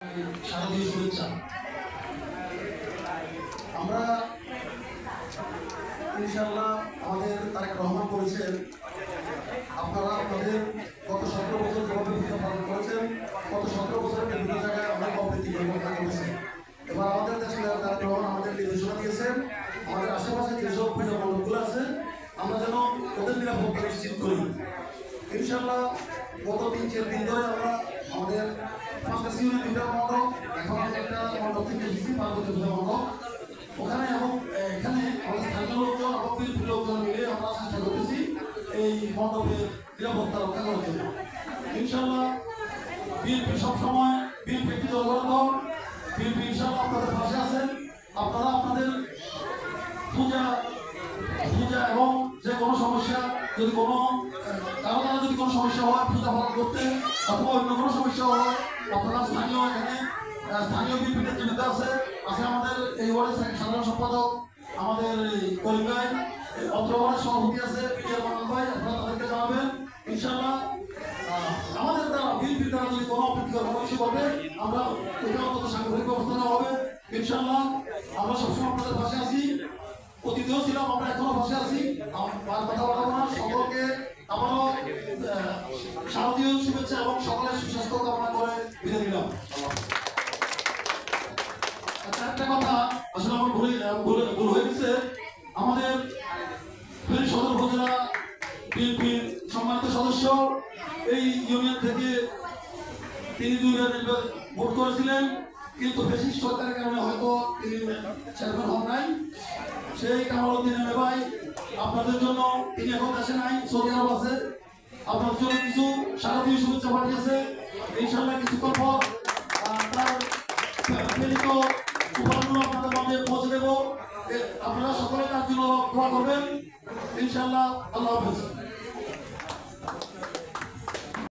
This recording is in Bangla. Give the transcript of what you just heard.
শারদীয় শুভেচ্ছা। আমরা ইনশাআল্লাহ আমাদের তারেক রহমান বলেছেন, আপনারা আপনাদের গত 17 বছর যেভাবে ভূমিকা পালন করেছেন, গত 17 বছরের বিভিন্ন জায়গায় অনেক অবৃত্তি পরিবর্তন করেছে। এবার আমাদের দেশে তারেক রহমান আমাদের নির্দেশনা দিয়েছেন, আমাদের আশেপাশে যেসব পূজা মণ্ডপগুলো আছে আমরা যেন ওদের নিরাপত্তা নিশ্চিত করি। ইনশাআল্লাহ গত 3-4 দিন ধরে আমরা আমাদের 5টা সিউনি 2টা মণ্ডপ, এখন একটা মণ্ডপ থেকে এসেছি পার্বতী পূজা মণ্ডপ, ওখানে এবং এখানে আমাদের স্থানীয় লোকজন এবং বিএনপি লোকজন মিলে আমরা চেষ্টা করতেছি এই মণ্ডপের নিরাপত্তা রক্ষা করার জন্য। ইনশাআল্লাহ বিএনপি সবসময় বিএনপি একটি দলগত দল, বিএনপি ইনশাআল্লাহ আপনাদের পাশে আছেন। আপনারা আপনাদের পূজা এবং যে কোনো সমস্যা যদি কোনো কারো দ্বারা যদি কোনো সমস্যা হয় পূজা পালন করতে অথবা অন্য কোনো সমস্যা হয়, আপনারা স্থানীয় এখানে স্থানীয় বিএনপি নেতৃত্ব আছে আমাদের এই ওয়ার্ডের সাধারণ সম্পাদক আমাদের করিম ভাই, অত্র ওয়ার্ডের সভাপতি আছে পিয়ার মানাল ভাই, আপনারা তাদেরকে জানাবেন। ইনশাআল্লাহ আমাদের দ্বারা বিএনপির দ্বারা যদি কোনো অপ্রীতিকর কোনো কিছু করবে আমরা এটা অন্তত সাংগঠনিক ব্যবস্থা নেওয়া হবে। ইনশাআল্লাহ আমরা সবসময় আপনাদের পাশে আছি, অতীতেও ছিলাম, আমরা এখনো পাশে আছি। আর কথা বলবো না, সকলকে আমারও শারদীয় শুভেচ্ছা এবং সকলের সুস্বাস্থ্য কামনা করে বিদায় দিলাম। আচ্ছা, একটা কথা আসলে আমার ভুল হয়ে গেছে, আমাদের সদর উপজেলা বিএনপির সম্মানিত সদস্য এই ইউনিয়ন থেকে তিনি 2বার ভোট করেছিলেন, কিন্তু ফ্যাসিস্ট সরকারের কারণে হয়তো তিনি চেয়ারম্যান হন নাই। সেই কামালউদ্দিন ভাই আপনাদের জন্য, তিনি এখন দেশে নাই, সৌদি আরব আছে, আপনাদের জন্য কিছু শারদীয় শুভেচ্ছা পাঠিয়েছে। ইনশাআল্লাহ কিছুক্ষণ পর তার প্রেরিত উপহারগুলো আপনাদের মাঝে পৌঁছে দেব। আপনারা সকলে তার জন্য দোয়া করবেন। ইনশাআল্লাহ আল্লাহ হাফেজ।